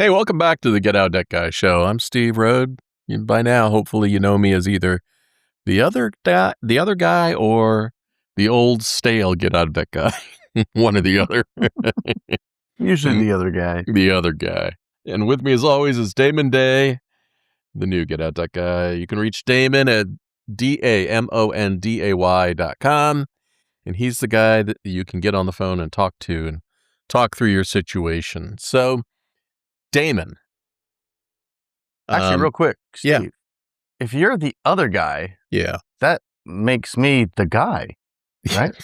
Hey, welcome back to the Get Out That Guy show. I'm Steve Rhode. By now, hopefully, you know me as either the other guy, or the old stale Get Out That Guy. One or the other. Usually the other guy. The other guy. And with me, as always, is Damon Day, the new Get Out That Guy. You can reach Damon at DAMONDAY.com. And he's the guy that you can get on the phone and talk to and talk through your situation. So, Damon. Actually, real quick, Steve. yeah. If you're the other guy, Yeah. that makes me the guy, right?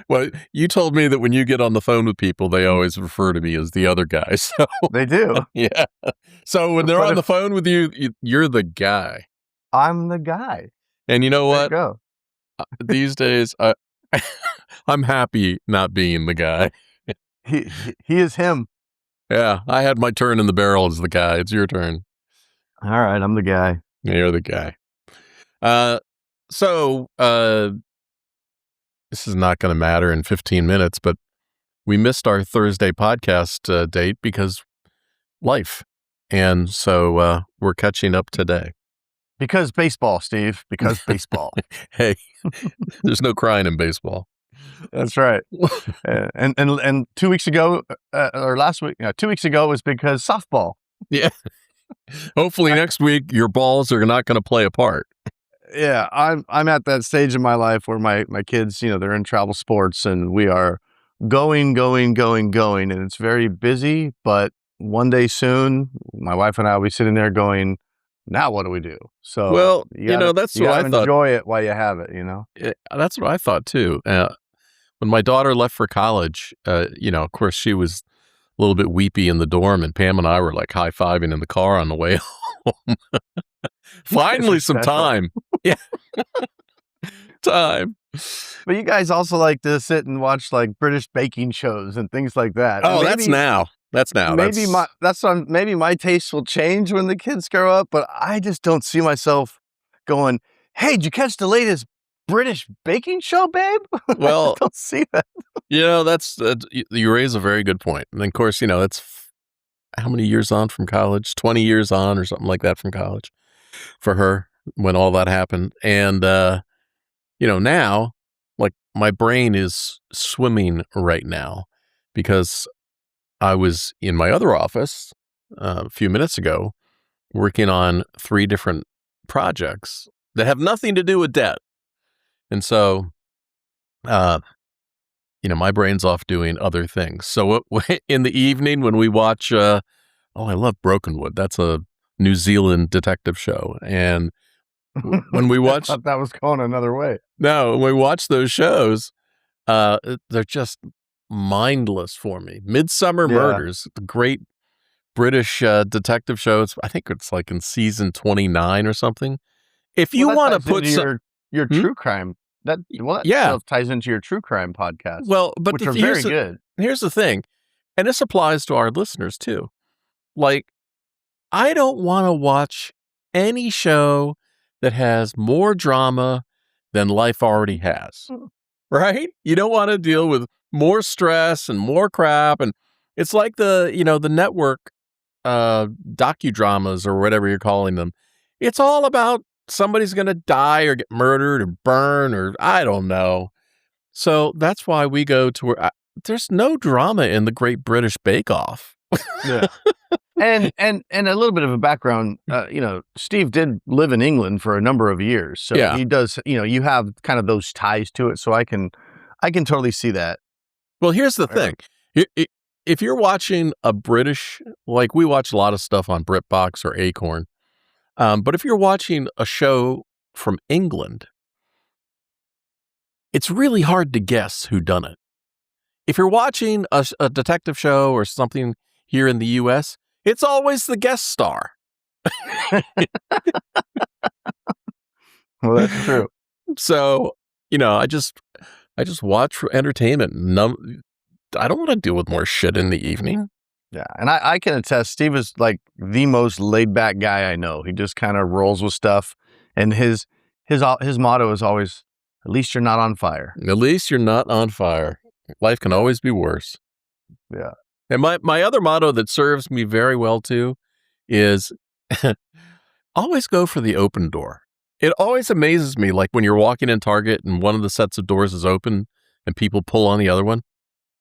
Well, you told me that when you get on the phone with people, they always refer to me as the other guy. So They do. yeah. So when they're But on if- the phone with you, you're the guy. I'm the guy. And you know There you what? go. These days, I'm happy not being the guy. He is him. Yeah, I had my turn in the barrel as the guy. It's your turn. All right, I'm the guy. You're the guy. So this is not going to matter in 15 minutes, but we missed our Thursday podcast date because life. And so we're catching up today. Because baseball, Steve. Because baseball. Hey, there's no crying in baseball. That's right. And 2 weeks ago, or last week, 2 weeks ago was because softball. Yeah. Hopefully next week your balls are not going to play a part. Yeah, I'm at that stage in my life where my kids, they're in travel sports, and we are going, and it's very busy. But one day soon, my wife and I will be sitting there going, now what do we do? So, Well, you that's you what I gotta thought. enjoy it while you have it. That's what I thought too. When my daughter left for college, of course she was a little bit weepy in the dorm, and Pam and I were like high-fiving in the car on the way home. Finally some Special. time. Yeah. Time. But you guys also like to sit and watch like British baking shows and things like that. Oh, And that's now. That's now. Maybe maybe my tastes will change when the kids grow up, but I just don't see myself going, "Hey, did you catch the latest British baking show, babe?" Well, I don't see that. that's you raise a very good point. And of course, that's how many years on from college? 20 years on or something like that from college for her when all that happened. And now, like, my brain is swimming right now because I was in my other office a few minutes ago working on 3 different projects that have nothing to do with debt. And so, my brain's off doing other things. So in the evening when we watch, I love Brokenwood. That's a New Zealand detective show. And when we watch, I thought that was going another way. no, when we watch those shows, they're just mindless for me. Midsummer Yeah. Murders, the great British detective show. I think it's like in season 29 or something. If you want to put your true crime, that stuff ties into your true crime podcast. Well, but which are very good. Here's the thing, and this applies to our listeners too. Like, I don't want to watch any show that has more drama than life already has. Right? You don't want to deal with more stress and more crap. And it's like the network docudramas or whatever you're calling them. It's all about somebody's going to die or get murdered or burn or I don't know. So that's why we go to where there's no drama in the Great British Bake Off. Yeah. And a little bit of a background, Steve did live in England for a number of years. So Yeah. he does, you have kind of those ties to it. So I can totally see that. Well, here's the thing. If you're watching a British, like we watch a lot of stuff on BritBox or Acorn, but if you're watching a show from England, it's really hard to guess who done it. If you're watching a detective show or something here in the U.S., it's always the guest star. Well, that's true. So, I just watch for entertainment. I don't want to deal with more shit in the evening. Yeah. And I can attest, Steve is like the most laid back guy I know. He just kind of rolls with stuff. And his motto is always, at least you're not on fire. At least you're not on fire. Life can always be worse. Yeah. And my other motto that serves me very well too is always go for the open door. It always amazes me, like when you're walking in Target and one of the sets of doors is open and people pull on the other one.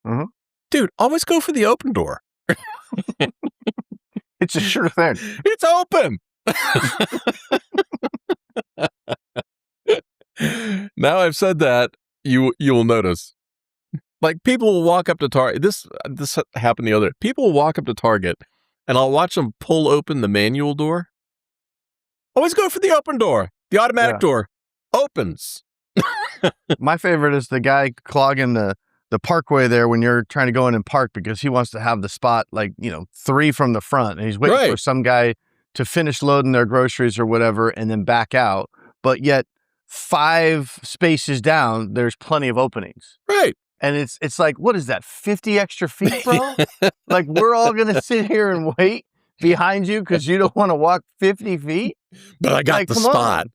Mhm. Dude, always go for the open door. It's a sure thing. It's open. Now I've said that, you will notice. Like people will walk up to Target. This happened the other day. People will walk up to Target and I'll watch them pull open the manual door. Always go for the open door. The automatic Yeah. door opens. My favorite is the guy clogging the parkway there when you're trying to go in and park because he wants to have the spot, like, 3 from the front, and he's waiting for Right. some guy to finish loading their groceries or whatever and then back out. But yet 5 spaces down, there's plenty of openings. Right. And it's like, what is that, 50 extra feet, bro? Like, we're all going to sit here and wait behind you because you don't want to walk 50 feet? But I got Like, the come spot. on.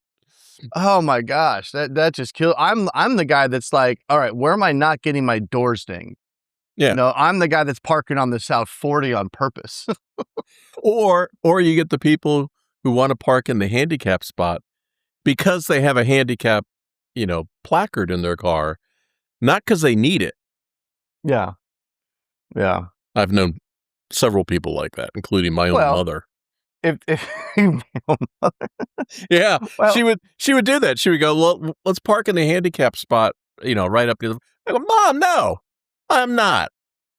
Oh my gosh, that just killed. I'm the guy that's like, all right, where am I not getting my doors dinged? Yeah. No, I'm the guy that's parking on the South 40 on purpose. Or you get the people who want to park in the handicap spot because they have a handicap, placard in their car, not because they need it. Yeah. Yeah. I've known several people like that, including my own mother. If Yeah, well, she would do that. She would go, well, let's park in the handicap spot, right up to the. I go, Mom, no, I'm not.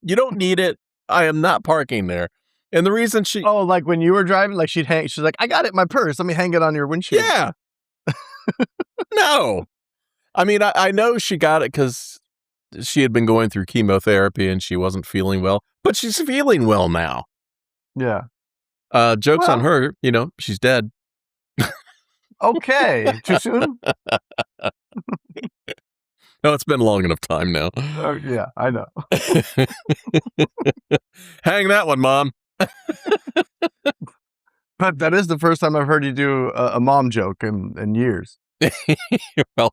You don't need it. I am not parking there. And the reason she, oh, like when you were driving, like she's like, I got it in my purse. Let me hang it on your windshield. yeah, no. I mean, I know she got it because she had been going through chemotherapy and she wasn't feeling well, but she's feeling well now. Yeah. Joke's on her, she's dead. Okay. Too soon? No, it's been long enough time now. Yeah, I know. Hang that one, Mom. But that is the first time I've heard you do a mom joke in years. Well,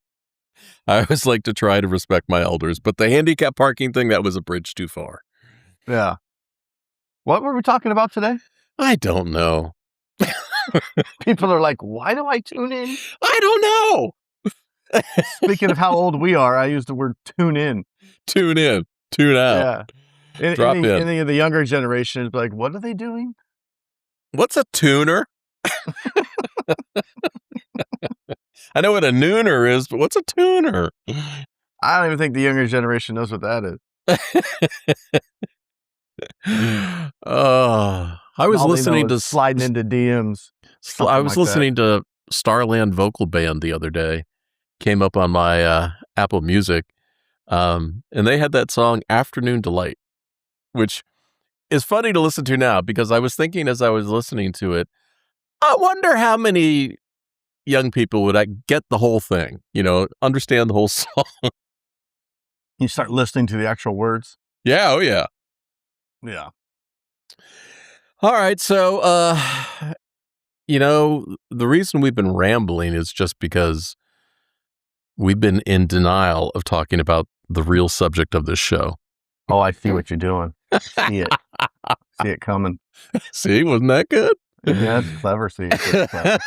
I always like to try to respect my elders, but the handicap parking thing, that was a bridge too far. Yeah. What were we talking about today? I don't know. People are like, why do I tune in? I don't know. Speaking of how old we are, I use the word tune in. Tune in, tune out. Yeah. Drop in. Any of the younger generation is like, what are they doing? What's a tuner? I know what a nooner is, but what's a tuner? I don't even think the younger generation knows what that is. I was listening to sliding into DMs. I was listening to Starland Vocal Band the other day. Came up on my Apple Music, and they had that song "Afternoon Delight," which is funny to listen to now because I was thinking as I was listening to it, I wonder how many young people would get the whole thing, understand the whole song. You start listening to the actual words. Yeah, oh yeah. Yeah. All right, so the reason we've been rambling is just because we've been in denial of talking about the real subject of this show. Oh, I see what you're doing. See it. See it coming. See, wasn't that good? Yeah, it's clever. See, it's clever.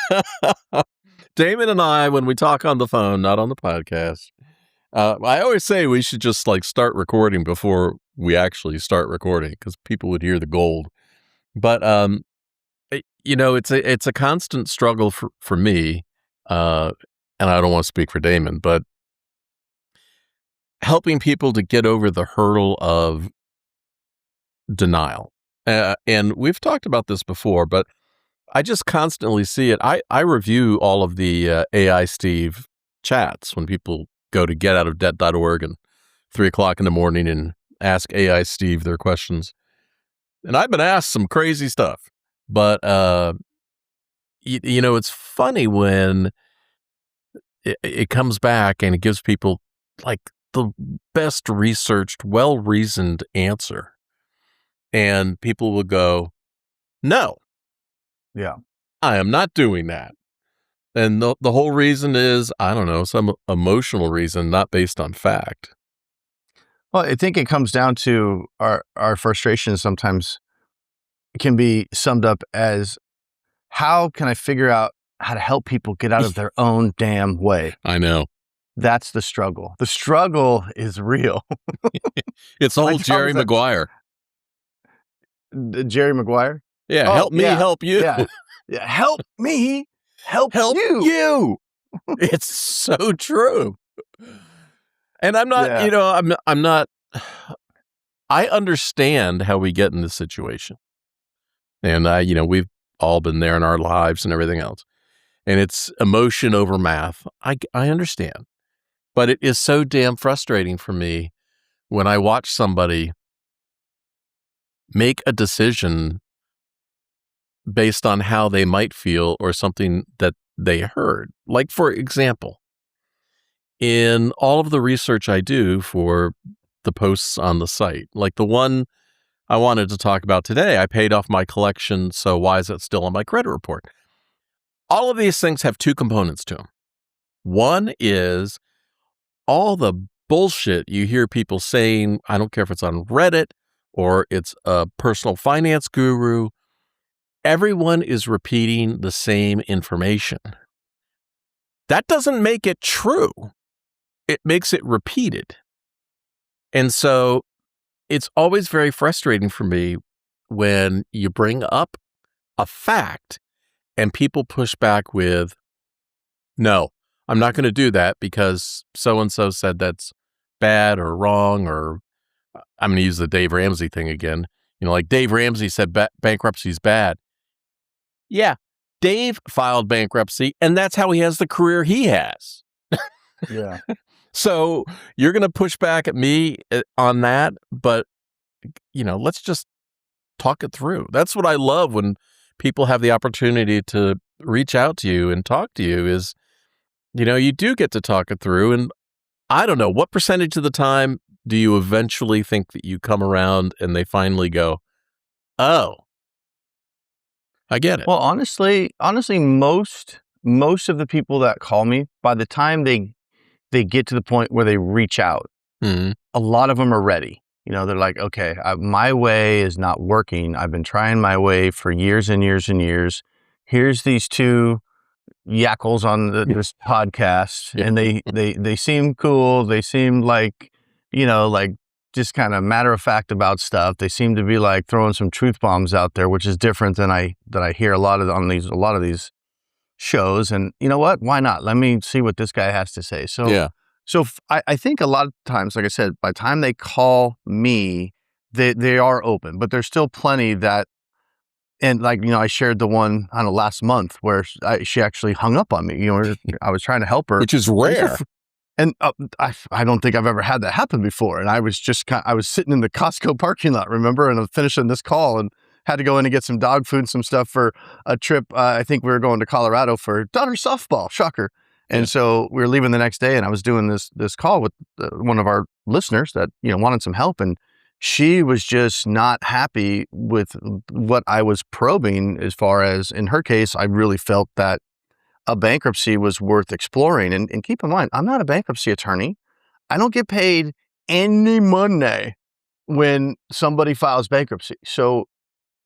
Damon and I, when we talk on the phone, not on the podcast, I always say we should just start recording before we actually start recording because people would hear the gold. But it's a constant struggle for me, and I don't want to speak for Damon, but helping people to get over the hurdle of denial. And we've talked about this before, but I just constantly see it. I review all of the AI Steve chats when people go to getoutofdebt.org and 3:00 in the morning and ask AI Steve their questions. And I've been asked some crazy stuff, but it's funny when it comes back and it gives people the best researched, well-reasoned answer. And people will go, no. Yeah. I am not doing that. And the whole reason is, I don't know, some emotional reason, not based on fact. Well, I think it comes down to our frustration sometimes can be summed up as, how can I figure out how to help people get out of their own damn way? I know. That's the struggle. The struggle is real. It's the My whole job Jerry is that Maguire. Jerry Maguire? Yeah, Oh, help me yeah. help you. Yeah. Yeah. Help me help Help you. you. It's so true. And I'm not, Yeah. I'm not I understand how we get in this situation. And we've all been there in our lives and everything else. And it's emotion over math. I understand. But it is so damn frustrating for me when I watch somebody make a decision based on how they might feel or something that they heard. Like, for example, in all of the research I do for the posts on the site, like the one I wanted to talk about today, I paid off my collection, so why is it still on my credit report? All of these things have two components to them. One is all the bullshit you hear people saying. I don't care if it's on Reddit or it's a personal finance guru. Everyone is repeating the same information. That doesn't make it true. It makes it repeated. And so it's always very frustrating for me when you bring up a fact and people push back with, no, I'm not going to do that because so-and-so said that's bad or wrong, or I'm going to use the Dave Ramsey thing again. Like Dave Ramsey said bankruptcy is bad. Yeah, Dave filed bankruptcy, and that's how he has the career he has. Yeah. So you're going to push back at me on that, but, let's just talk it through. That's what I love when people have the opportunity to reach out to you and talk to you is, you do get to talk it through. And I don't know, what percentage of the time do you eventually think that you come around and they finally go, oh, I get it. Well, honestly, most of the people that call me, by the time they get to the point where they reach out, Mm-hmm. a lot of them are ready. They're like, okay, my way is not working. I've been trying my way for years and years and years. Here's these two yackles on this podcast, Yeah. and they seem cool. They seem like, like just kind of matter of fact about stuff. They seem to be like throwing some truth bombs out there, which is different than I hear a lot of these shows. And you know what? Why not? Let me see what this guy has to say. So Yeah. I think a lot of times, like I said, by the time they call me, they are open, but there's still plenty that, and like, I shared the one, I don't know, last month where she actually hung up on me. I was trying to help her. Which is rare. And I don't think I've ever had that happen before. And I was just I was sitting in the Costco parking lot, remember, and I was finishing this call and had to go in and get some dog food and some stuff for a trip. I think we were going to Colorado for daughter softball, shocker. And Yeah. so we were leaving the next day, and I was doing this call with one of our listeners that wanted some help, and she was just not happy with what I was probing. As far as, in her case, I really felt that a bankruptcy was worth exploring. And keep in mind, I'm not a bankruptcy attorney. I don't get paid any money when somebody files bankruptcy. So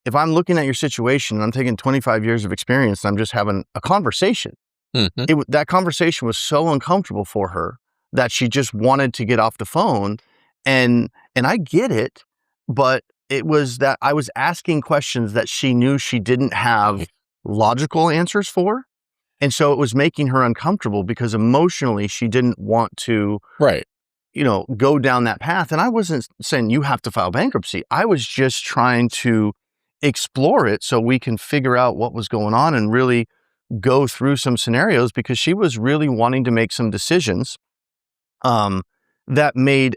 if I'm looking at your situation and I'm taking 25 years of experience and I'm just having a conversation, Mm-hmm. that conversation was so uncomfortable for her that she just wanted to get off the phone. And I get it, but it was that I was asking questions that she knew she didn't have logical answers for. And so it was making her uncomfortable because emotionally she didn't want to, Right. go down that path. And I wasn't saying you have to file bankruptcy. I was just trying to explore it so we can figure out what was going on and really go through some scenarios, because she was really wanting to make some decisions that made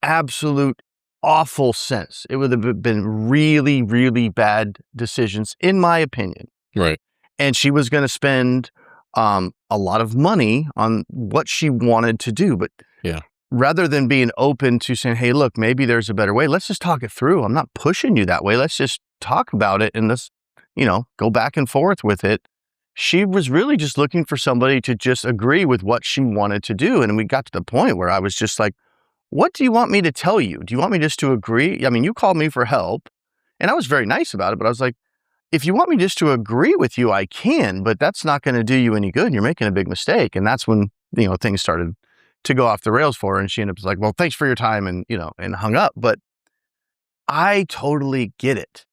absolute awful sense. It would have been really, really bad decisions, in my opinion. Right. And she was going to spend a lot of money on what she wanted to do. But Yeah. rather than being open to saying, hey, look, maybe there's a better way, let's just talk it through. I'm not pushing you that way. Let's just talk about it and let's, go back and forth with it. She was really just looking for somebody to just agree with what she wanted to do. And we got to the point where I was just like, what do you want me to tell you? Do you want me just to agree? I mean, you called me for help, and I was very nice about it, but I was like, if you want me just to agree with you, I can, but that's not going to do you any good. You're making a big mistake. And that's when, things started to go off the rails for her. And she ended up like, well, thanks for your time, and, and hung up. But I totally get it,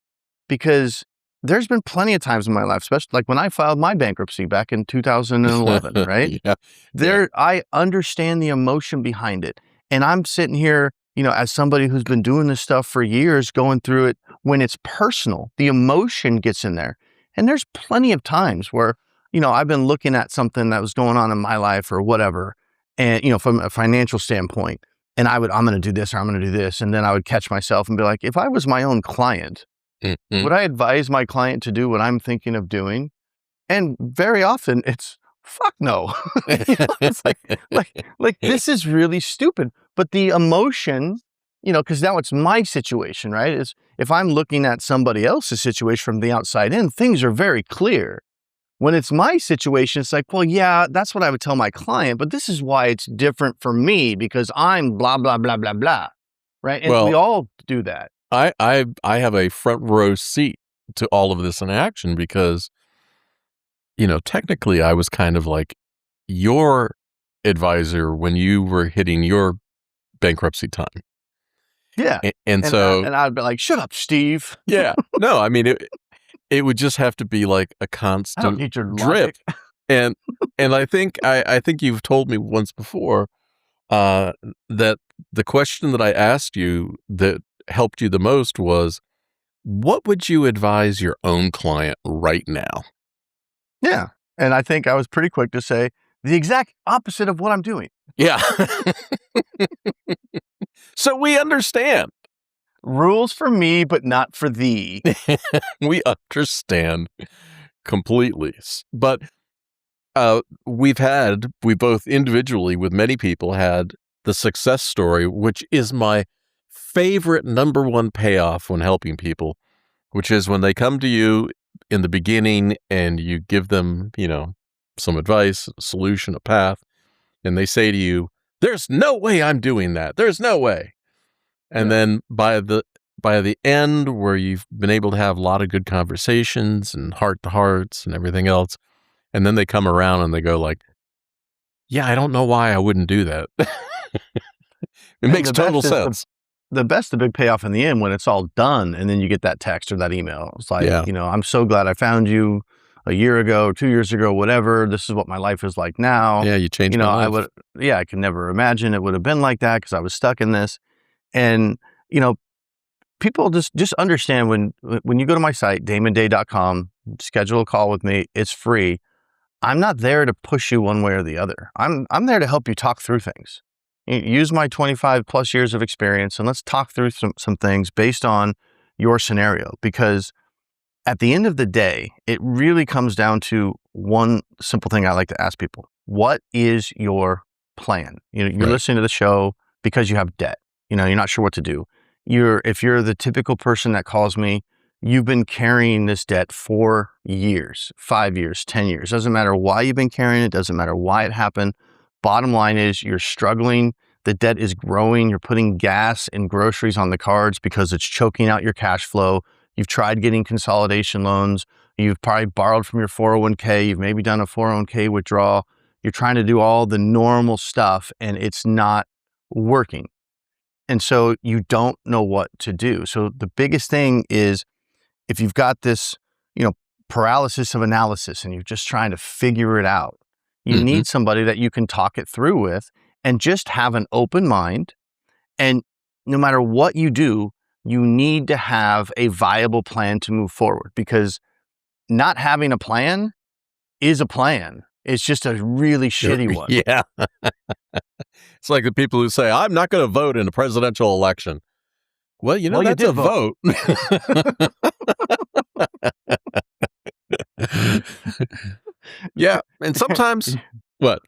because there's been plenty of times in my life, especially like when I filed my bankruptcy back in 2011, right? Yeah. I understand the emotion behind it. And I'm sitting here, as somebody who's been doing this stuff for years, going through it. When it's personal, the emotion gets in there. And there's plenty of times where, I've been looking at something that was going on in my life or whatever, and, from a financial standpoint, and I'm going to do this or I'm going to do this. And then I would catch myself and be like, if I was my own client, would I advise my client to do what I'm thinking of doing? And very often it's fuck no. It's like this is really stupid. But the emotion, because now it's my situation, right? Is if I'm looking at somebody else's situation from the outside in, things are very clear. When it's my situation, it's like, well, yeah, that's what I would tell my client, but this is why it's different for me, because I'm blah, blah, blah, blah, blah. Right. And we all do that. I have a front row seat to all of this in action because, technically I was kind of like your advisor when you were hitting your bankruptcy time. Yeah. And so and I'd be like, shut up, Steve. Yeah. No, I mean, it would just have to be like a I don't constant need your drip. logic. And I think you've told me once before that the question that I asked you that helped you the most was, what would you advise your own client right now? Yeah. And I think I was pretty quick to say the exact opposite of what I'm doing. Yeah. So we understand. Rules for me, but not for thee. We understand completely. But we both individually with many people had the success story, which is my favorite number one payoff when helping people, which is when they come to you in the beginning and you give them, some advice, a solution, a path, and they say to you, there's no way I'm doing that. There's no way. And then by the end, where you've been able to have a lot of good conversations and heart to hearts and everything else, and then they come around and they go like, yeah, I don't know why I wouldn't do that. It makes total sense. The big payoff in the end when it's all done, and then you get that text or that email. It's like, I'm so glad I found you a year ago, 2 years ago, whatever. This is what my life is like now. Yeah, you changed my life. I could never imagine it would have been like that because I was stuck in this. And, people just understand when you go to my site, damonday.com, schedule a call with me, it's free. I'm not there to push you one way or the other. I'm there to help you talk through things. Use my 25 plus years of experience, and let's talk through some things based on your scenario. Because at the end of the day, it really comes down to one simple thing I like to ask people. What is your plan? You're listening to the show because you have debt. You're not sure what to do. If you're the typical person that calls me, you've been carrying this debt for years, 5 years, 10 years. Doesn't matter why you've been carrying it. Doesn't matter why it happened. Bottom line is you're struggling. The debt is growing. You're putting gas and groceries on the cards because it's choking out your cash flow. You've tried getting consolidation loans. You've probably borrowed from your 401k. You've maybe done a 401k withdrawal. You're trying to do all the normal stuff and it's not working. And so you don't know what to do. So the biggest thing is if you've got this, paralysis of analysis and you're just trying to figure it out, you need somebody that you can talk it through with and just have an open mind. And no matter what you do, you need to have a viable plan to move forward, because not having a plan is a plan. It's just a really shitty one. Yeah. It's like the people who say, I'm not going to vote in a presidential election. Well, that's a vote. Yeah. And sometimes, what?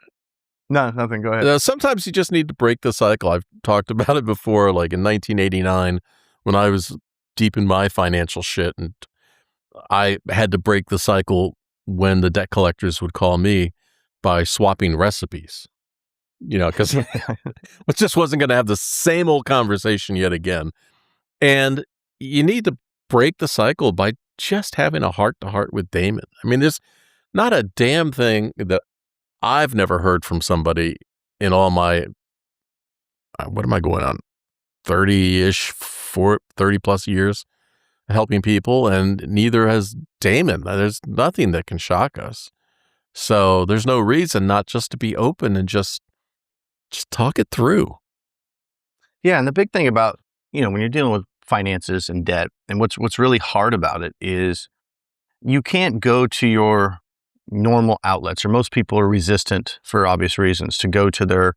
No, nothing. Go ahead. Sometimes you just need to break the cycle. I've talked about it before, like in 1989, when I was deep in my financial shit, and I had to break the cycle when the debt collectors would call me by swapping recipes. because it just wasn't going to have the same old conversation yet again. And you need to break the cycle by just having a heart-to-heart with Damon. I mean, there's not a damn thing that I've never heard from somebody in all my, what am I going on, 30-ish, 30-plus years helping people, and neither has Damon. There's nothing that can shock us. So there's no reason not just to be open and just talk it through. Yeah, and the big thing about, when you're dealing with finances and debt, and what's really hard about it is you can't go to your normal outlets, or most people are resistant for obvious reasons to go to their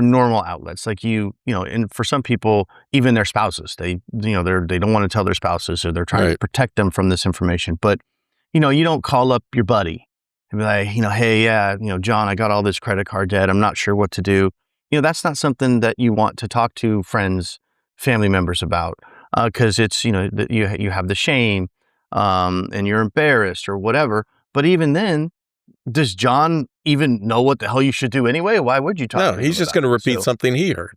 normal outlets. Like and for some people, even their spouses, they don't want to tell their spouses, or they're trying to protect them from this information. But, you don't call up your buddy and be like, hey, yeah, John, I got all this credit card debt. I'm not sure what to do. That's not something that you want to talk to friends, family members about, because it's, you have the shame, and you're embarrassed or whatever. But even then, does John even know what the hell you should do anyway? Why would you talk to him? No, he's just going to repeat something he heard.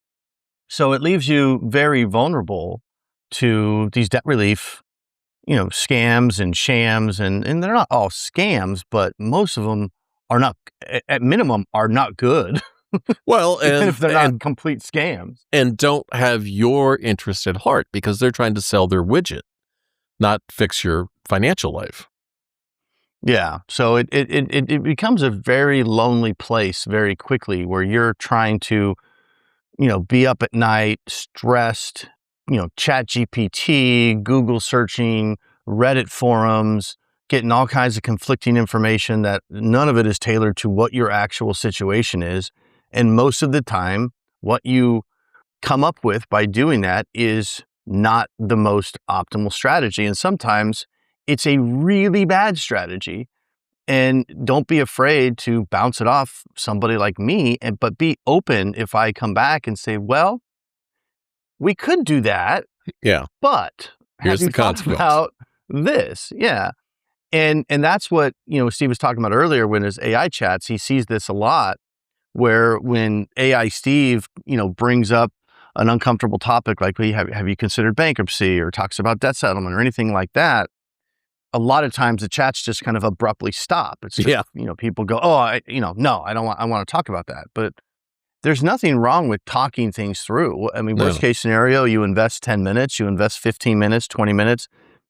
So it leaves you very vulnerable to these debt relief, scams and shams, and they're not all scams, but most of them are not, at minimum, are not good. Well, and if they're not complete scams, and don't have your interest at heart, because they're trying to sell their widget, not fix your financial life. Yeah. So it becomes a very lonely place very quickly, where you're trying to, be up at night, stressed, chat GPT, Google searching, Reddit forums, getting all kinds of conflicting information that none of it is tailored to what your actual situation is. And most of the time, what you come up with by doing that is not the most optimal strategy. And sometimes it's a really bad strategy. And don't be afraid to bounce it off somebody like me, but be open if I come back and say, well, we could do that. Yeah. But here's the consequence about this. Yeah. And that's what, Steve was talking about earlier when his AI chats. He sees this a lot, where when AI Steve, brings up an uncomfortable topic, like, well, have you considered bankruptcy, or talks about debt settlement or anything like that, a lot of times the chats just kind of abruptly stop. It's just, people go, oh, no, I want to talk about that. But there's nothing wrong with talking things through. I mean, worst case scenario, you invest 10 minutes, you invest 15 minutes, 20 minutes,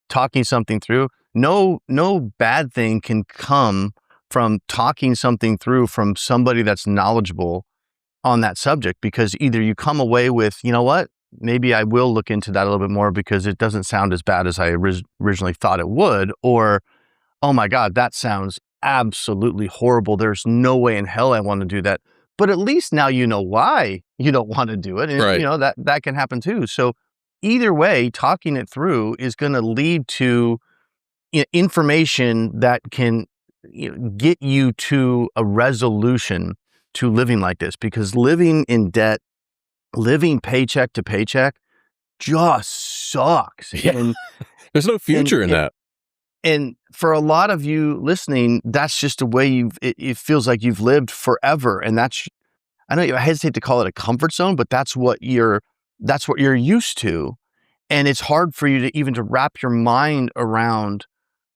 talking something through. No bad thing can come from talking something through from somebody that's knowledgeable on that subject, because either you come away with, what, maybe I will look into that a little bit more because it doesn't sound as bad as I originally thought it would, or, oh my God, that sounds absolutely horrible. There's no way in hell I want to do that. But at least now you know why you don't want to do it. And that can happen too. So either way, talking it through is going to lead to information that can get you to a resolution to living like this, because living in debt, living paycheck to paycheck just sucks. Yeah. And there's no future in that. And for a lot of you listening, that's just a way it feels like you've lived forever. And I hesitate to call it a comfort zone, but that's what you're used to. And it's hard for you to wrap your mind around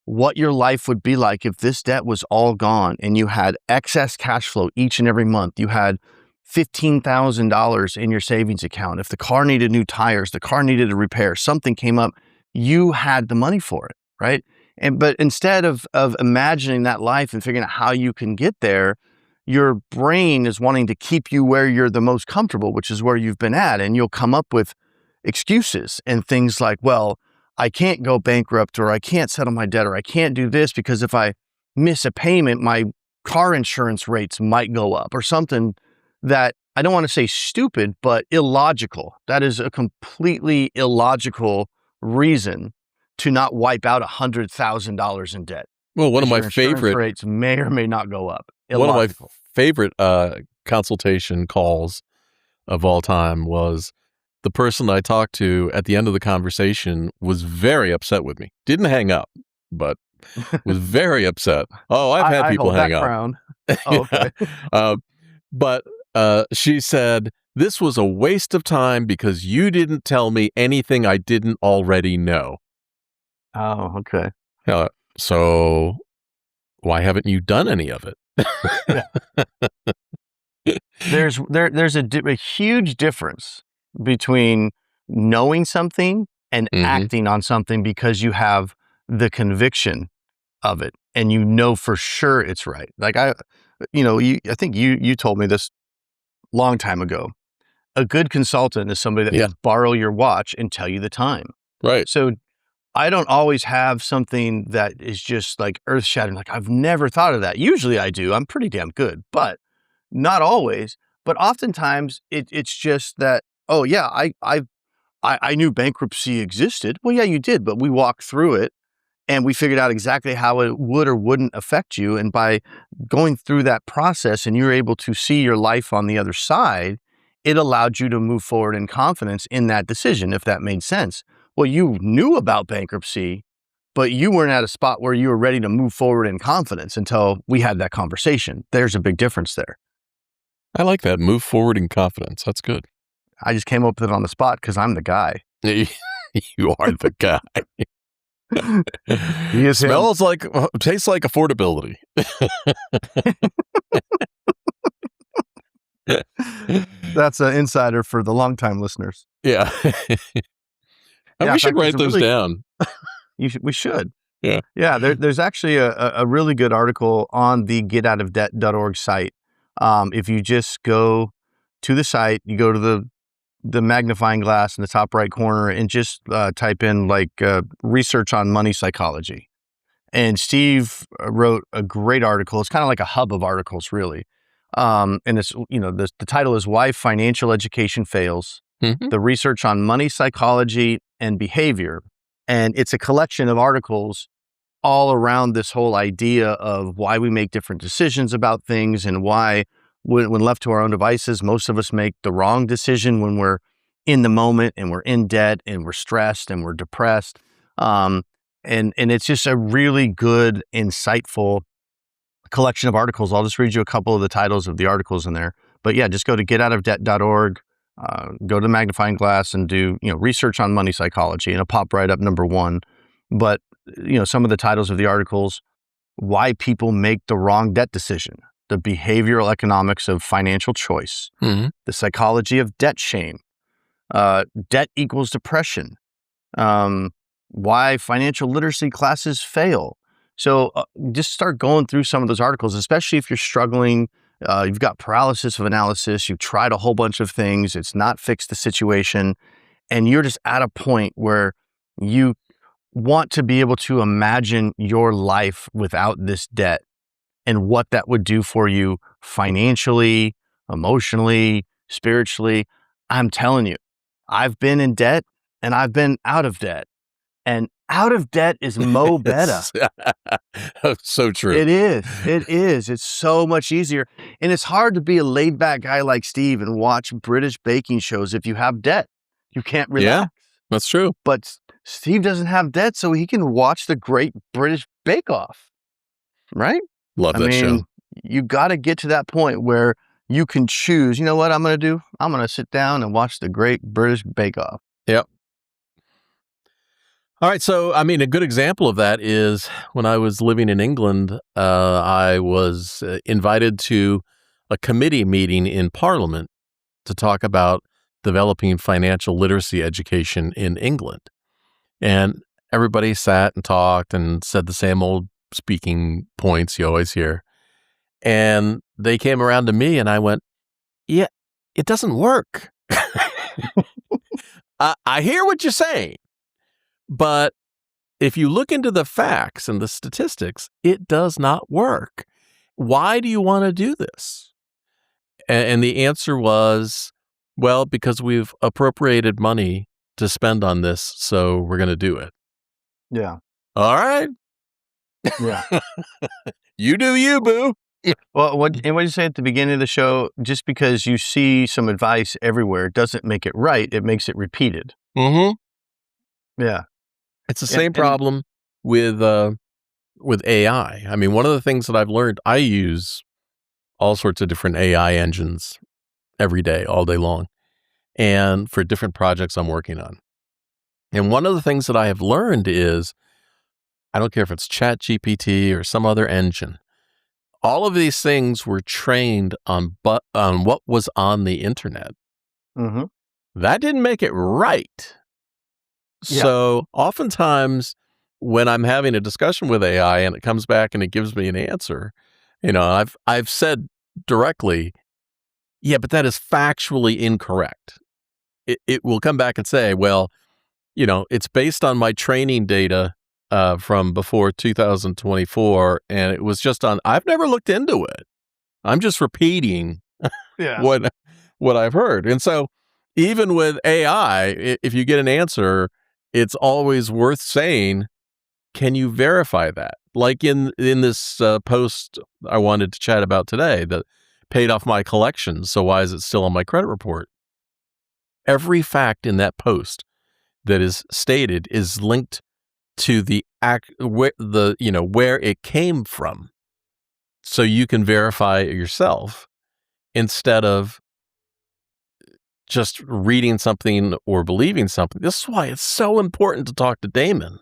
what your life would be like if this debt was all gone and you had excess cash flow each and every month. You had $15,000 in your savings account. If the car needed new tires, the car needed a repair, something came up, you had the money for it, right? But instead of imagining that life and figuring out how you can get there, your brain is wanting to keep you where you're the most comfortable, which is where you've been at. And you'll come up with excuses and things like, well, I can't go bankrupt, or I can't settle my debt, or I can't do this because if I miss a payment, my car insurance rates might go up, or something that I don't want to say stupid, but illogical. That is a completely illogical reason to not wipe out $100,000 in debt. Well, one of my Your insurance favorite rates may or may not go up. Illogical. One of my favorite consultation calls of all time was the person I talked to at the end of the conversation was very upset with me. Didn't hang up, but was very upset. Oh, I've had people hang up. Oh, okay. But She said, "This was a waste of time because you didn't tell me anything I didn't already know." Oh, okay. Uh, so why haven't you done any of it? Yeah. There's a huge difference between knowing something and Mhm. acting on something because you have the conviction of it and you know for sure it's right. Like I think you told me this long time ago. A good consultant is somebody that Yeah, will borrow your watch and tell you the time. right. So I don't always have something that is just like earth shattering. Like I've never thought of that. Usually I do. I'm pretty damn good, but not always. But oftentimes it's just that, oh yeah, I knew bankruptcy existed. Well, yeah, you did, but we walked through it and we figured out exactly how it would or wouldn't affect you. And by going through that process and you're able to see your life on the other side, it allowed you to move forward in confidence in that decision, if that made sense. Well, you knew about bankruptcy, but you weren't at a spot where you were ready to move forward in confidence until we had that conversation. There's a big difference there. I like that. Move forward in confidence. That's good. I just came up with it on the spot because I'm the guy. You are the guy. He is him. Tastes like affordability. That's an insider for the longtime listeners. Yeah. Yeah, We in should fact, there's write a those really down. we should. Yeah. Yeah, there's actually a really good article on the getoutofdebt.org site. If you just go to the site, you go to the magnifying glass in the top right corner and just type in research on money psychology. And Steve wrote a great article. It's kind of like a hub of articles, really. And it's, the title is Why Financial Education Fails, Mhm. the research on money psychology and behavior. And it's a collection of articles all around this whole idea of why we make different decisions about things and why when left to our own devices, most of us make the wrong decision when we're in the moment and we're in debt and we're stressed and we're depressed. Um, and it's just a really good, insightful collection of articles. I'll just read you a couple of the titles of the articles in there. But yeah, just go to getoutofdebt.org, go to the magnifying glass and do, research on money psychology, and it'll pop right up number one. But, some of the titles of the articles: why people make the wrong debt decision, the behavioral economics of financial choice, Mhm. the psychology of debt shame, debt equals depression, um, why financial literacy classes fail. So just start going through some of those articles, especially if you're struggling. You've got paralysis of analysis. You've tried a whole bunch of things. It's not fixed the situation. And you're just at a point where you want to be able to imagine your life without this debt and what that would do for you financially, emotionally, spiritually. I'm telling you, I've been in debt and I've been out of debt. And out of debt is mo better. It's so true. It is. It is. It's so much easier. And it's hard to be a laid back guy like Steve and watch British baking shows if you have debt. You can't Yeah, relax. that's true. But Steve doesn't have debt, so he can watch the Great British Bake Off, right? Love I that show. mean, you got to get to that point where you can choose, you know what I'm going to do? I'm going to sit down and watch the Great British Bake Off. Yep. All right. So, I mean, a good example of that is when I was living in England, I was invited to a committee meeting in Parliament to talk about developing financial literacy education in England. And everybody sat and talked and said the same old speaking points you always hear. And they came around to me and I went, yeah, it doesn't work. I hear what you're saying, but if you look into the facts and the statistics, it does not work. Why do you want to do this? And the answer was, well, because we've appropriated money to spend on this, so we're going to do it. Yeah. All right. Yeah. You do you, boo. Well, what did you say at the beginning of the show? Just because you see some advice everywhere doesn't make it right. It makes it repeated. Mm-hmm. Yeah. It's the And, same problem with AI. I mean, one of the things that I've learned, I use all sorts of different AI engines every day, all day long, and for different projects I'm working on. And one of the things that I have learned is, I don't care if it's ChatGPT or some other engine, all of these things were trained on what was on the internet. Mhm. That didn't make it right. Yeah. So oftentimes when I'm having a discussion with AI and it comes back and it gives me an answer, I've said directly, yeah, but that is factually incorrect. It will come back and say, well, it's based on my training data from before 2024, and it was just I've never looked into it. I'm just repeating Yeah. what I've heard. And so even with AI, if you get an answer, it's always worth saying, can you verify that? Like in this post I wanted to chat about today that paid off my collections, so why is it still on my credit report? Every fact in that post that is stated is linked to where it came from, so you can verify it yourself instead of just reading something or believing something. This is why it's so important to talk to Damon,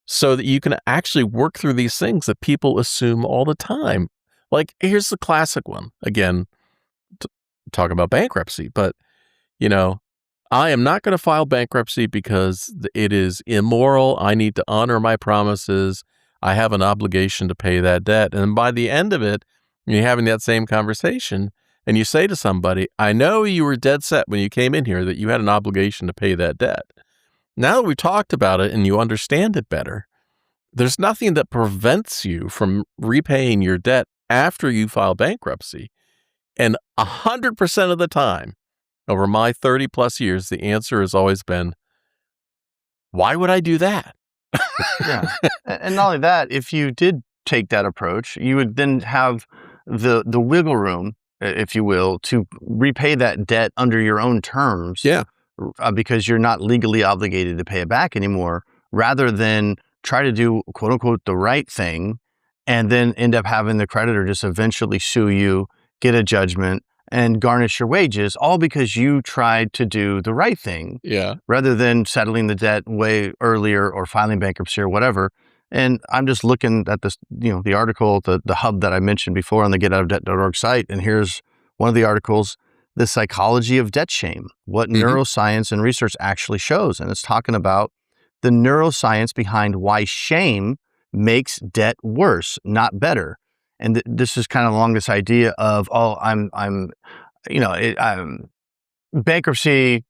so that you can actually work through these things that people assume all the time. Like, here's the classic one. Again, talk about bankruptcy, but, I am not going to file bankruptcy because it is immoral. I need to honor my promises. I have an obligation to pay that debt. And by the end of it, you're having that same conversation and you say to somebody, I know you were dead set when you came in here that you had an obligation to pay that debt. Now that we've talked about it and you understand it better, there's nothing that prevents you from repaying your debt after you file bankruptcy. And 100% of the time, over my 30 plus years, the answer has always been, why would I do that? Yeah. And not only that, if you did take that approach, you would then have the wiggle room, if you will, to repay that debt under your own terms. Yeah. Because you're not legally obligated to pay it back anymore, rather than try to do quote unquote the right thing and then end up having the creditor just eventually sue you, get a judgment, and garnish your wages, all because you tried to do the right thing. Yeah. Rather than settling the debt way earlier or filing bankruptcy or whatever. And I'm just looking at this, the article, the hub that I mentioned before on the getoutofdebt.org site. And here's one of the articles, The Psychology of Debt Shame, what neuroscience and research actually shows. And it's talking about the neuroscience behind why shame makes debt worse, not better. And this is kind of along this idea of, bankruptcy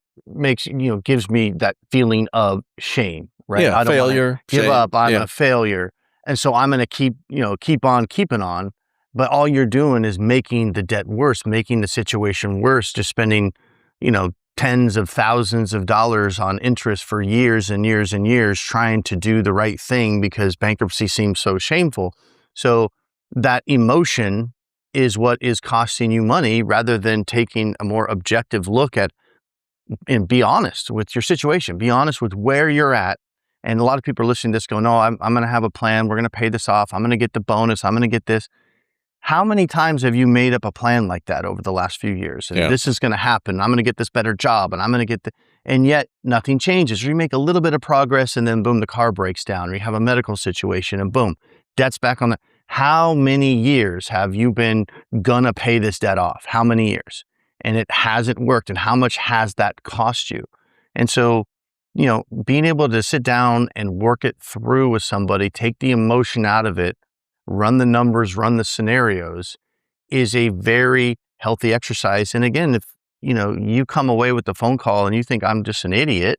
gives me that feeling of shame, right? Yeah, I don't wanna failure, give shame. up. I'm Yeah. a failure. And so I'm going to keep on keeping on. But all you're doing is making the debt worse, making the situation worse, just spending, tens of thousands of dollars on interest for years and years and years trying to do the right thing because bankruptcy seems so shameful. So that emotion is what is costing you money, rather than taking a more objective look at and be honest with your situation, be honest with where you're at. And a lot of people are listening to this going, no, I'm going to have a plan. We're going to pay this off. I'm going to get the bonus. I'm going to get this. How many times have you made up a plan like that over the last few years? And this is going to happen. I'm going to get this better job and I'm going to get and yet nothing changes. Or you make a little bit of progress and then boom, the car breaks down, or you have a medical situation and boom, debt's back on the. How many years have you been gonna pay this debt off? How many years? And it hasn't worked. And how much has that cost you? And so, being able to sit down and work it through with somebody, take the emotion out of it, run the numbers, run the scenarios, is a very healthy exercise. And again, if you come away with the phone call and you think I'm just an idiot,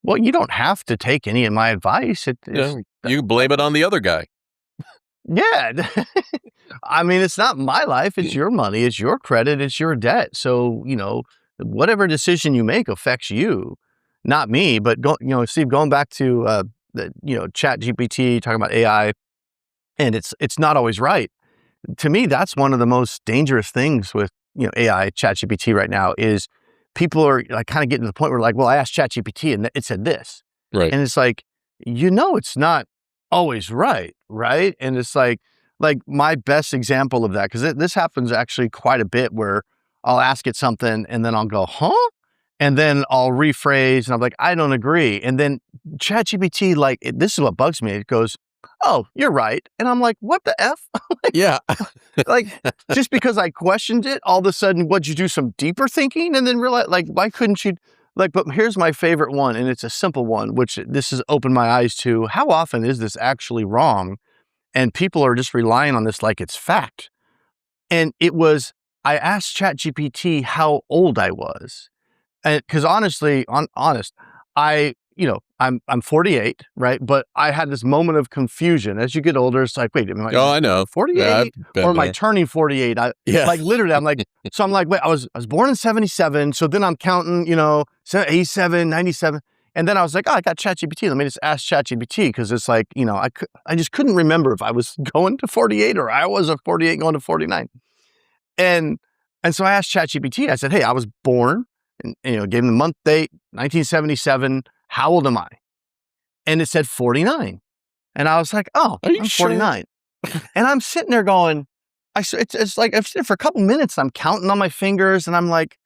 well, you don't have to take any of my advice. You blame it on the other guy. Yeah. I mean, it's not my life. It's your money. It's your credit. It's your debt. So, whatever decision you make affects you, not me. But Steve, going back to Chat GPT, talking about AI, and it's not always right. To me, that's one of the most dangerous things with AI, Chat GPT right now, is people are like kind of getting to the point where like, well, I asked Chat GPT and it said this. Right. And it's like, it's not always right. Right. And it's like my best example of that, because this happens actually quite a bit, where I'll ask it something and then I'll go, huh? And then I'll rephrase and I'm like, I don't agree. And then ChatGPT, like, this is what bugs me. It goes, oh, you're right. And I'm like, what the F? Yeah. Like, just because I questioned it, all of a sudden, would you do some deeper thinking and then realize, like, why couldn't you? Like, but here's my favorite one, and it's a simple one, which this has opened my eyes to how often is this actually wrong? And people are just relying on this like it's fact. And it was, I asked ChatGPT how old I was. And because honestly, honest, I'm 48, right? But I had this moment of confusion. As you get older, it's like, wait, am I Oh, I know. Yeah, 48 I've been or am I there. turning 48? Yeah. Like literally, I'm like, so I'm like, wait, I was born in 77. So then I'm counting, 87, 97. And then I was like, oh, I got ChatGPT. Let me just ask ChatGPT because it's like, I just couldn't remember if I was going to 48 or I was a 48 going to 49. And so I asked ChatGPT, I said, hey, I was born and, gave him the month, date, 1977. How old am I? And it said 49. And I was like, oh, Are you I'm sure? 49. And I'm sitting there going, it's like, I've sitting for a couple minutes, I'm counting on my fingers and I'm like,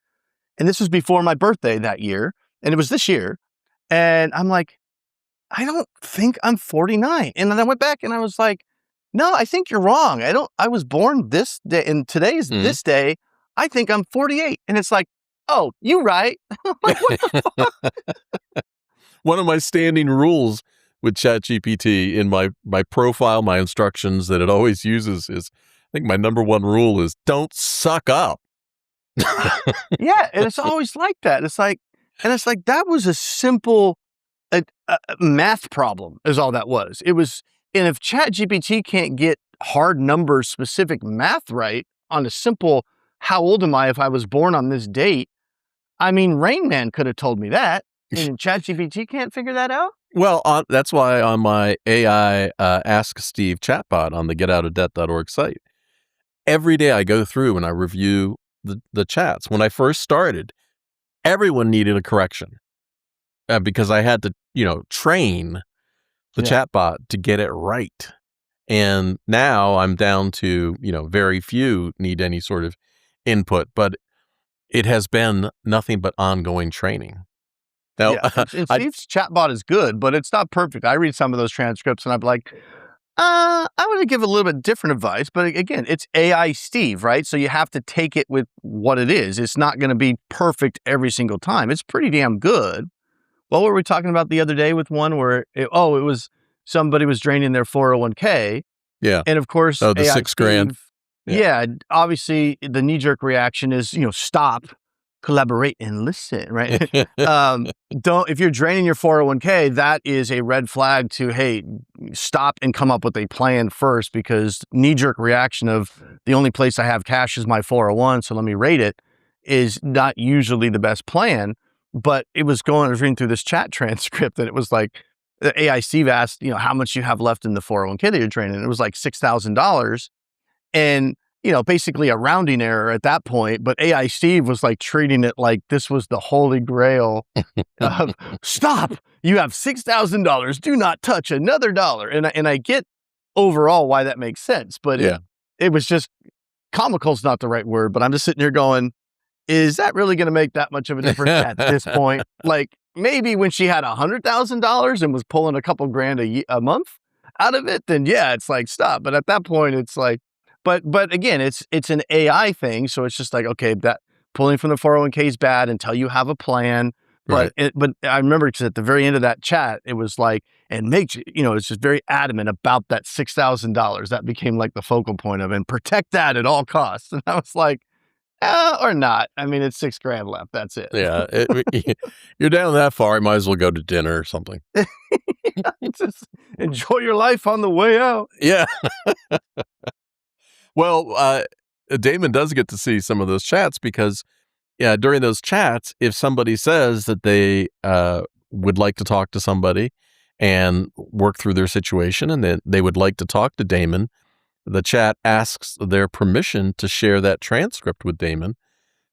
and this was before my birthday that year. And it was this year. And I'm like, I don't think I'm 49. And then I went back and I was like, no, I think you're wrong. I was born this day and today's Mhm. this day. I think I'm 48. And it's like, oh, you right. Like, what the One of my standing rules with ChatGPT in my profile, my instructions that it always uses is, I think my number one rule is don't suck up. Yeah, and it's always like that. It's like, that was a simple a math problem is all that was. It was, and if ChatGPT can't get hard numbers, specific math right on a simple, how old am I if I was born on this date? I mean, Rain Man could have told me that, and ChatGPT can't figure that out. Well, that's why on my AI Ask Steve chatbot on the getoutofdebt.org site, every day I go through and I review the chats. When I first started, everyone needed a correction because I had to, train the Yeah. chatbot to get it right. And now I'm down to, very few need any sort of input, but it has been nothing but ongoing training. Now, Yeah, and I Steve's chatbot is good, but it's not perfect. I read some of those transcripts and I'm like, I want to give a little bit different advice, but again, it's AI Steve, right? So you have to take it with what it is. It's not going to be perfect every single time. It's pretty damn good. What were we talking about the other day with one where, it was somebody was draining their 401k. yeah. And of course, Oh, the AI $6,000. Steve, yeah, obviously the knee-jerk reaction is, stop, collaborate, and listen, right? Don't, if you're draining your 401k, that is a red flag to, hey, stop and come up with a plan first, because knee-jerk reaction of the only place I have cash is my 401, so let me rate it, is not usually the best plan. But I was reading through this chat transcript and it was like, the AI Steve asked, how much you have left in the 401k that you're draining. It was like $6,000. And, basically a rounding error at that point. But AI Steve was like treating it like this was the holy grail of stop. You have $6,000. Do not touch another dollar. And I get overall why that makes sense. But Yeah. it was just, comical is not the right word. But I'm just sitting here going, is that really going to make that much of a difference at this point? Like maybe when she had $100,000 and was pulling a couple grand a month out of it, then yeah, it's like stop. But at that point, it's like, but again, it's an AI thing, so it's just like, okay, that pulling from the 401k is bad until you have a plan. But Right. but I remember because at the very end of that chat, it was like, and it's just very adamant about that $6,000. That became like the focal point of it, and protect that at all costs. And I was like, or not. I mean, it's $6,000 left. That's it. Yeah. You're down that far. I might as well go to dinner or something. Just enjoy your life on the way out. Yeah. Well, Damon does get to see some of those chats because, yeah, during those chats, if somebody says that they would like to talk to somebody and work through their situation and then they would like to talk to Damon, the chat asks their permission to share that transcript with Damon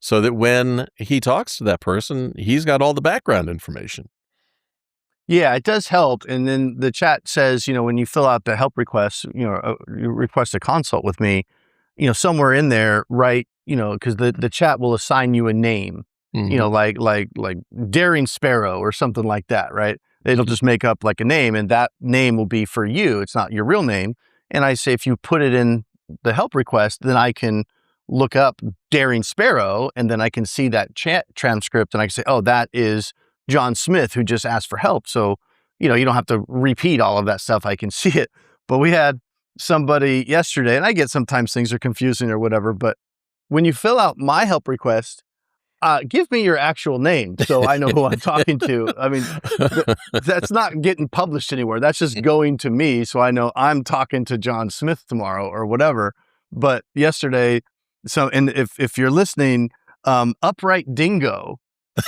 so that when he talks to that person, he's got all the background information. Yeah, it does help. And then the chat says, when you fill out the help request, you request a consult with me, somewhere in there, write because the chat will assign you a name, Mhm. like Daring Sparrow or something like that, right? It'll just make up like a name, and that name will be for you. It's not your real name. And I say, if you put it in the help request, then I can look up Daring Sparrow, and then I can see that chat transcript, and I can say, oh, that is John Smith who just asked for help. So, you don't have to repeat all of that stuff. I can see it. But we had somebody yesterday, and I get sometimes things are confusing or whatever, but when you fill out my help request, give me your actual name so I know who I'm talking to. I mean, that's not getting published anywhere. That's just going to me so I know I'm talking to John Smith tomorrow or whatever. But yesterday, and if you're listening, Upright Dingo,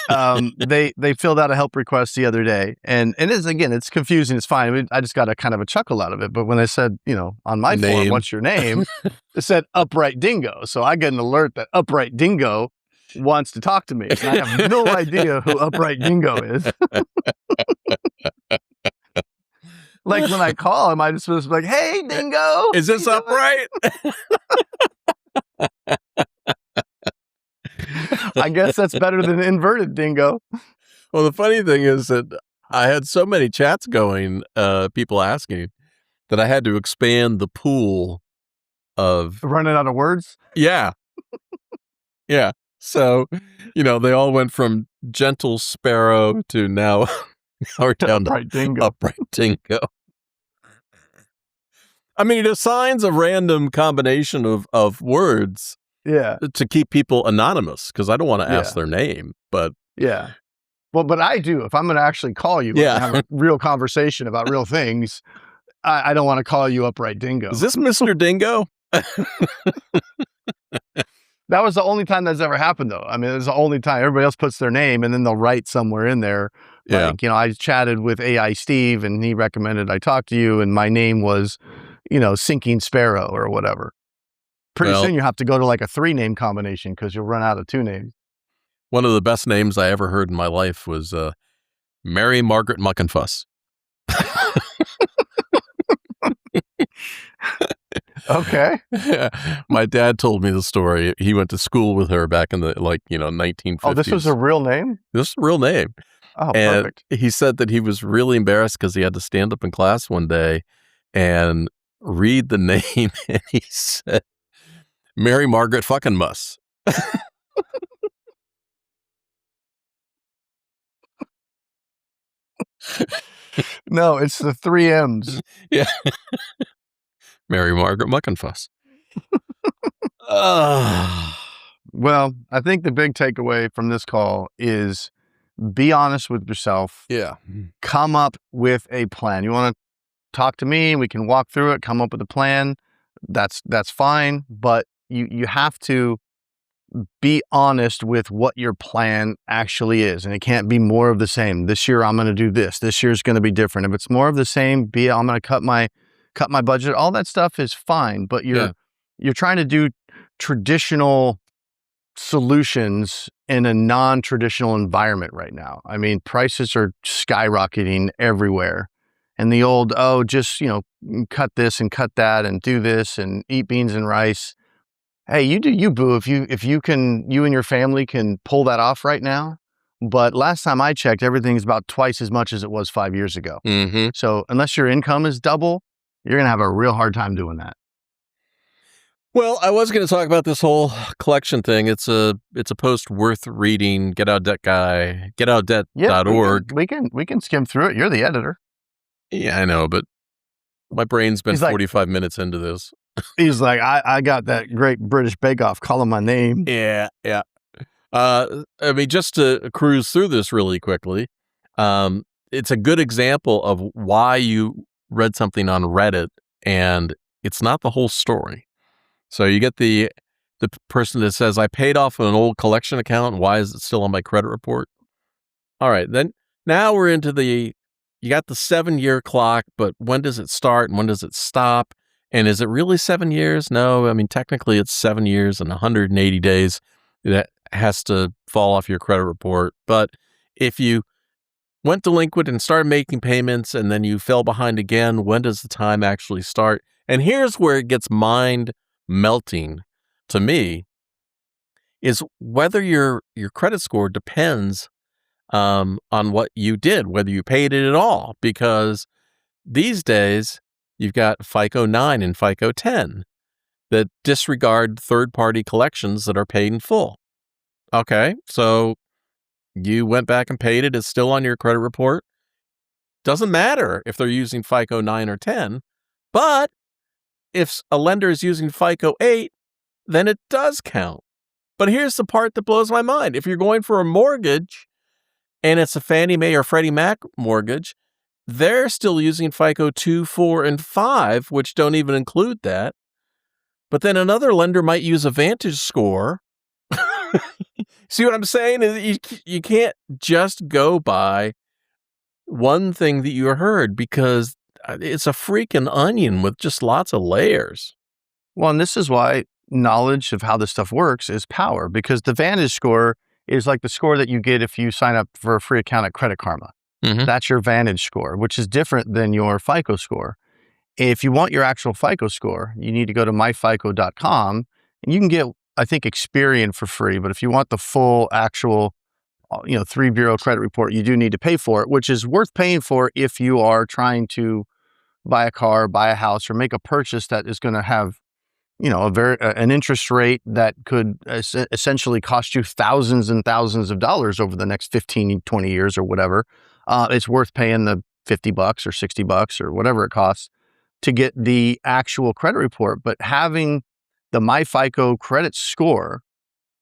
they filled out a help request the other day, and it's confusing. It's fine. I mean, I just got a kind of a chuckle out of it. But when I said, on my form, Name. what's your name? It said Upright Dingo. So I get an alert that Upright Dingo wants to talk to me. And I have no idea who Upright Dingo is. Like when I call him, I just was like, "Hey, Dingo, Is this Upright?" I guess that's better than inverted Dingo. Well, the funny thing is that I had so many chats going, people asking, that I had to expand the pool of Running out of words. Yeah. Yeah. So, they all went from gentle sparrow to now we're down to Upright Dingo. Upright Dingo. I mean, it assigns a random combination of words Yeah. to keep people anonymous because I don't want to ask their name, but Yeah. Well, but I do. If I'm going to actually call you and have a real conversation about real things, I don't want to call you Upright Dingo. Is this Mr. Dingo? That was the only time that's ever happened, though. I mean, it's the only time. Everybody else puts their name, and then they'll write somewhere in there. Yeah. Like, I chatted with AI Steve, and he recommended I talk to you, and my name was, Sinking Sparrow or whatever. Pretty soon you have to go to like a 3-name combination because you'll run out of 2 names. One of the best names I ever heard in my life was Mary Margaret Muckenfuss. Okay. My dad told me the story. He went to school with her back in the 1950s. Oh, this was a real name? This is a real name. Oh, and perfect. he said that he was really embarrassed because he had to stand up in class one day and read the name, and he said, Mary Margaret fucking Muss. No, it's the 3 M's. Yeah. Mary Margaret Muckenfuss. Well, I think the big takeaway from this call is be honest with yourself. Yeah. Come up with a plan. You want to talk to me, we can walk through it, come up with a plan. That's fine, but you have to be honest with what your plan actually is, and it can't be more of the same. This year I'm going to do this. This year's going to be different. If it's more of the same, I'm going to cut my budget. All that stuff is fine, but you're trying to do traditional solutions in a non-traditional environment right now. I mean, prices are skyrocketing everywhere. And the old, just, cut this and cut that and do this and eat beans and rice. Hey, you do you, boo, if you and your family can pull that off right now. But last time I checked, everything's about twice as much as it was 5 years ago. Mm-hmm. So unless your income is double, you're going to have a real hard time doing that. Well, I was going to talk about this whole collection thing. It's a post worth reading. Get Out Debt Guy, getoutdebt.org. We can skim through it. You're the editor. Yeah, I know, but my brain's been 45 minutes into this. He's like, I got that great British Bake Off. Call him my name. Yeah. I mean, just to cruise through this really quickly, it's a good example of why you read something on Reddit and it's not the whole story. So you get the person that says, I paid off an old collection account. Why is it still on my credit report? All right, then now we're into you got the 7-year clock, but when does it start and when does it stop? And is it really 7 years? No, I mean, technically it's 7 years and 180 days that has to fall off your credit report. But if you went delinquent and started making payments and then you fell behind again, when does the time actually start? And here's where it gets mind melting to me. is whether your credit score depends on what you did, whether you paid it at all. Because these days, you've got FICO 9 and FICO 10 that disregard third-party collections that are paid in full. Okay, so you went back and paid it. It's still on your credit report. Doesn't matter if they're using FICO 9 or 10, but if a lender is using FICO 8, then it does count. But here's the part that blows my mind. If you're going for a mortgage and it's a Fannie Mae or Freddie Mac mortgage, they're still using FICO 2, 4, and 5, which don't even include that. But then another lender might use a Vantage score. See what I'm saying? You can't just go by one thing that you heard, because it's a freaking onion with just lots of layers. Well, and this is why knowledge of how this stuff works is power, because the Vantage score is like the score that you get if you sign up for a free account at Credit Karma. Mm-hmm. That's your Vantage score, which is different than your FICO score. If you want your actual FICO score, you need to go to myfico.com, and you can get, I think, Experian for free. But if you want the full actual, 3-bureau credit report, you do need to pay for it, which is worth paying for if you are trying to buy a car, buy a house, or make a purchase that is going to have, an interest rate that could essentially cost you thousands and thousands of dollars over the next 15, 20 years or whatever. It's worth paying the $50 or $60 or whatever it costs to get the actual credit report. But having the MyFICO credit score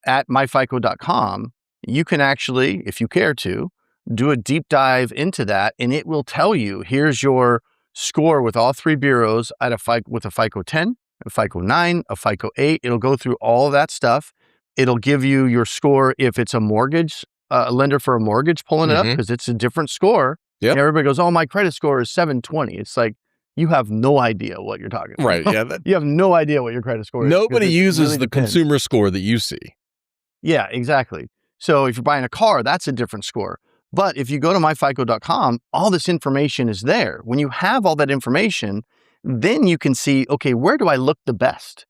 at myfico.com, you can actually, if you care to, do a deep dive into that, and it will tell you, here's your score with all 3 bureaus at with a FICO 10, a FICO 9, a FICO 8. It'll go through all of that stuff. It'll give you your score if it's a mortgage, a lender for a mortgage pulling it up, because it's a different score. Yep. And everybody goes, oh, my credit score is 720. It's like, you have no idea what you're talking about. Right, yeah. You have no idea what your credit score is. Nobody uses the consumer score that you see. Yeah, exactly. So if you're buying a car, that's a different score. But if you go to myfico.com, all this information is there. When you have all that information, then you can see, okay, where do I look the best?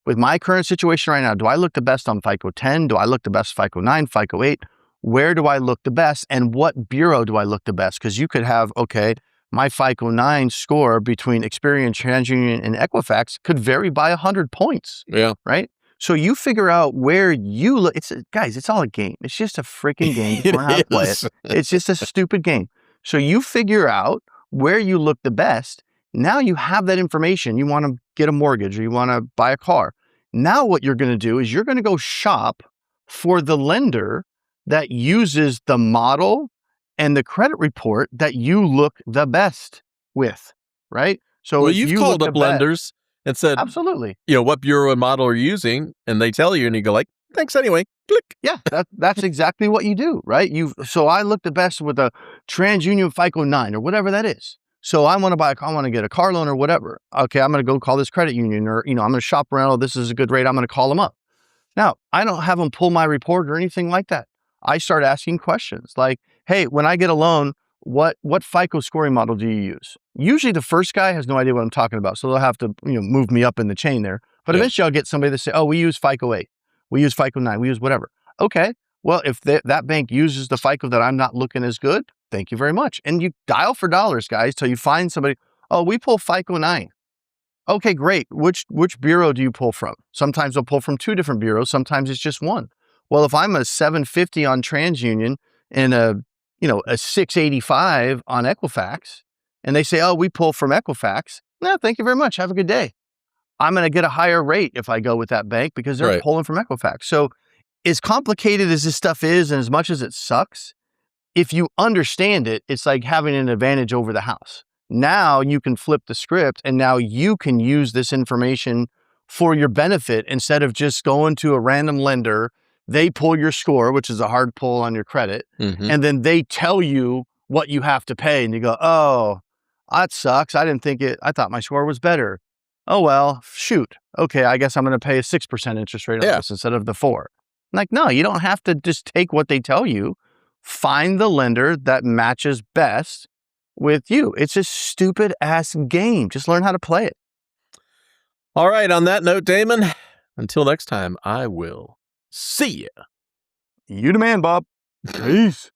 With my current situation right now, do I look the best on FICO 10? Do I look the best FICO 9, FICO 8? Where do I look the best? And what bureau do I look the best? Because you could have, okay, my FICO 9 score between Experian, TransUnion, and Equifax could vary by 100 points. Yeah. Right? So you figure out where you look. Guys, it's all a game. It's just a freaking game. Just learn how to play it. It's just a stupid game. So you figure out where you look the best. Now you have that information. You want to get a mortgage or you want to buy a car. Now what you're going to do is you're going to go shop for the lender that uses the model and the credit report that you look the best with, right? So well, you've called up lenders and said, absolutely, what bureau and model are you using? And they tell you, and you go like, thanks anyway. Click. Yeah, that's exactly what you do, right? So I look the best with a TransUnion FICO 9 or whatever that is. So I want to get a car loan or whatever. Okay, I'm going to go call this credit union, or I'm going to shop around. Oh, this is a good rate. I'm going to call them up. Now, I don't have them pull my report or anything like that. I start asking questions like, hey, when I get a loan, what FICO scoring model do you use? Usually the first guy has no idea what I'm talking about. So they'll have to, move me up in the chain there. But eventually I'll get somebody that say, oh, we use FICO 8. We use FICO 9. We use whatever. Okay. Well, if that bank uses the FICO that I'm not looking as good, thank you very much. And you dial for dollars, guys, till you find somebody. Oh, we pull FICO 9. Okay, great. Which bureau do you pull from? Sometimes they'll pull from 2 different bureaus. Sometimes it's just one. Well, if I'm a 750 on TransUnion and a 685 on Equifax, and they say, oh, we pull from Equifax. No, thank you very much. Have a good day. I'm going to get a higher rate if I go with that bank because they're pulling from Equifax. So as complicated as this stuff is, and as much as it sucks, if you understand it, it's like having an advantage over the house. Now you can flip the script, and now you can use this information for your benefit instead of just going to a random lender. They pull your score, which is a hard pull on your credit, and then they tell you what you have to pay. And you go, oh, that sucks. I thought my score was better. Oh, well, shoot. Okay, I guess I'm going to pay a 6% interest rate on this instead of the 4. Like, no, you don't have to just take what they tell you. Find the lender that matches best with you. It's a stupid ass game. Just learn how to play it. All right. On that note, Damon, until next time, I will See ya. You the man, Bob. Peace.